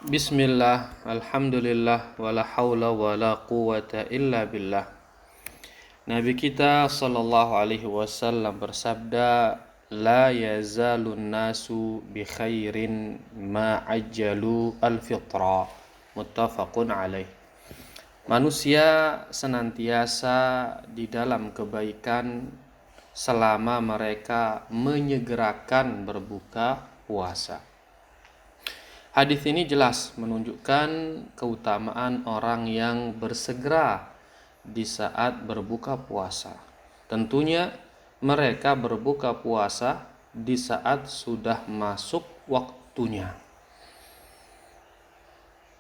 Bismillah, alhamdulillah, wala haula wala quwata illa billah. Nabi kita sallallahu alaihi wasallam bersabda, la yazalun nasu bi khairin ma ajjalu al-fitra. Muttafaqun alaih. Manusia senantiasa di dalam kebaikan selama mereka menyegerakan berbuka puasa. Hadis ini jelas menunjukkan keutamaan orang yang bersegera di saat berbuka puasa. Tentunya mereka berbuka puasa di saat sudah masuk waktunya.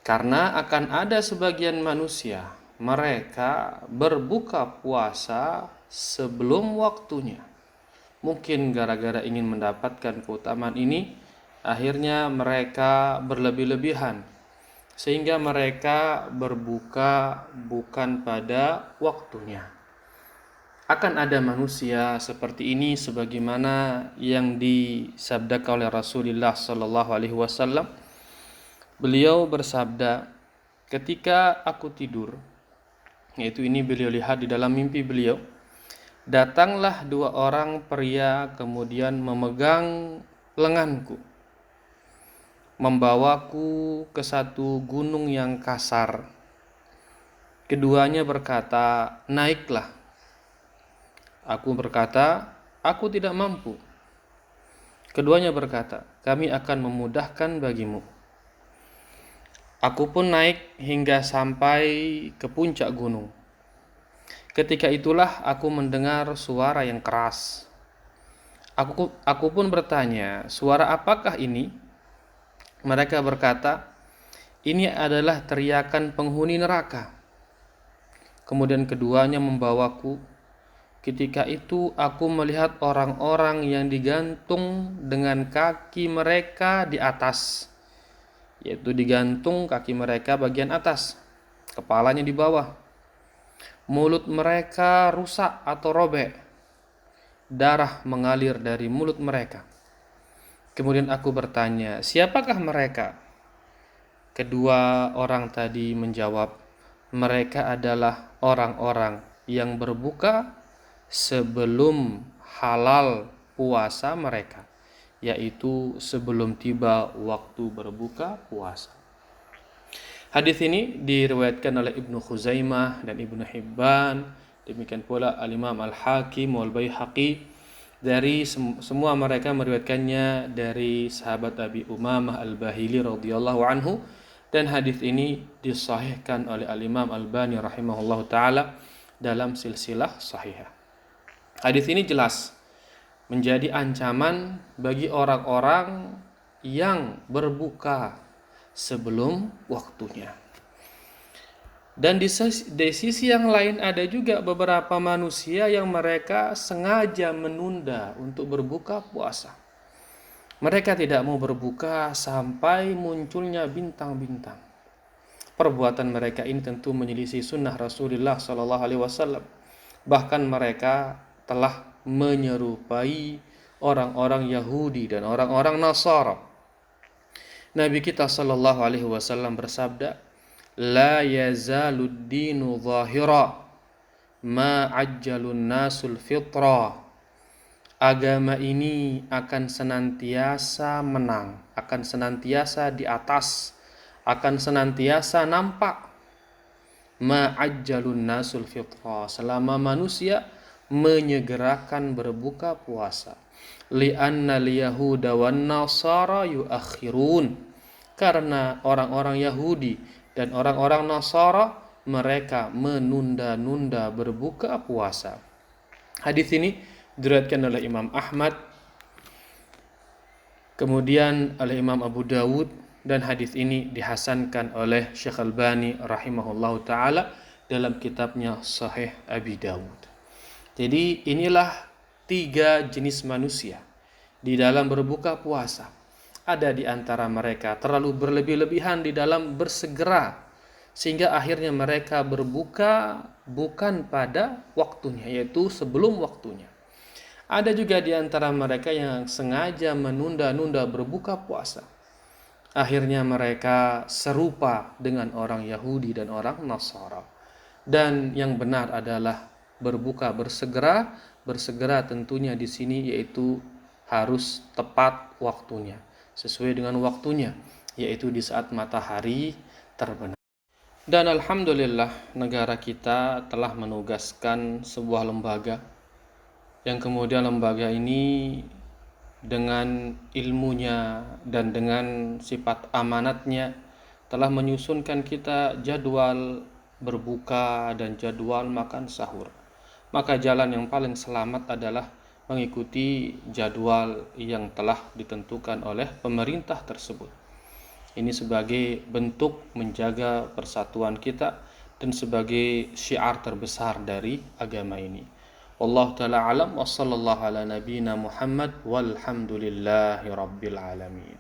Karena akan ada sebagian manusia, mereka berbuka puasa sebelum waktunya. Mungkin gara-gara ingin mendapatkan keutamaan ini, akhirnya mereka berlebih-lebihan sehingga mereka berbuka bukan pada waktunya. Akan ada manusia seperti ini sebagaimana yang disabdakan oleh Rasulullah sallallahu alaihi wasallam. Beliau bersabda, ketika aku tidur, yaitu ini beliau lihat di dalam mimpi beliau, datanglah dua orang pria kemudian memegang lenganku, membawaku ke satu gunung yang kasar. Keduanya berkata, naiklah. Aku berkata, aku tidak mampu. Keduanya berkata, kami akan memudahkan bagimu. Aku pun naik hingga sampai ke puncak gunung. Ketika itulah aku mendengar suara yang keras. Aku pun bertanya, suara apakah ini? Mereka berkata, ini adalah teriakan penghuni neraka. Kemudian keduanya membawaku. Ketika itu aku melihat orang-orang yang digantung dengan kaki mereka di atas, yaitu digantung kaki mereka bagian atas, kepalanya di bawah. Mulut mereka rusak atau robek. Darah mengalir dari mulut mereka. Kemudian aku bertanya, siapakah mereka? Kedua orang tadi menjawab, mereka adalah orang-orang yang berbuka sebelum halal puasa mereka, yaitu sebelum tiba waktu berbuka puasa. Hadis ini diriwayatkan oleh Ibnu Khuzaimah dan Ibnu Hibban, demikian pula Al-Imam Al-Hakim wal Baihaqi. Dari semua mereka meriwayatkannya dari sahabat Abi Umamah Al-Bahili radhiyallahu anhu, dan hadis ini disahihkan oleh Al-Imam Al-Albani rahimahullahu taala dalam silsilah sahihah. Hadis ini jelas menjadi ancaman bagi orang-orang yang berbuka sebelum waktunya. Dan di sisi yang lain ada juga beberapa manusia yang mereka sengaja menunda untuk berbuka puasa. Mereka tidak mau berbuka sampai munculnya bintang-bintang. Perbuatan mereka ini tentu menyelisih sunnah Rasulullah SAW. Bahkan mereka telah menyerupai orang-orang Yahudi dan orang-orang Nasara. Nabi kita SAW bersabda, la yazalud dinu zahira ma ajjalun nasul fitra. Agama ini akan senantiasa menang, akan senantiasa di atas, akan senantiasa nampak. Ma ajjalun nasul fitra, selama manusia menyegerakan berbuka puasa. Li'anna al-yahuda wan nasara yuakhirun, karena orang-orang Yahudi dan orang-orang Nasara mereka menunda-nunda berbuka puasa. Hadis ini diriwayatkan oleh Imam Ahmad, kemudian oleh Imam Abu Dawud, dan hadis ini dihasankan oleh Syekh Albani rahimahullahu taala dalam kitabnya Sahih Abi Dawud. Jadi inilah 3 jenis manusia di dalam berbuka puasa. Ada di antara mereka terlalu berlebih-lebihan di dalam bersegera, sehingga akhirnya mereka berbuka bukan pada waktunya, yaitu sebelum waktunya. Ada juga di antara mereka yang sengaja menunda-nunda berbuka puasa. akhirnya mereka serupa dengan orang Yahudi dan orang Nasara. Dan yang benar adalah berbuka bersegera. Bersegera tentunya di sini yaitu harus tepat waktunya, sesuai dengan waktunya, yaitu di saat matahari terbenam. Dan alhamdulillah negara kita telah menugaskan sebuah lembaga yang kemudian lembaga ini dengan ilmunya dan dengan sifat amanatnya telah menyusunkan kita jadwal berbuka dan jadwal makan sahur. Maka jalan yang paling selamat adalah mengikuti jadwal yang telah ditentukan oleh pemerintah tersebut. Ini sebagai bentuk menjaga persatuan kita dan sebagai syiar terbesar dari agama ini. Wallahu ta'ala alam wa sallallahu ala nabiyyina Muhammad walhamdulillahi rabbil alamin.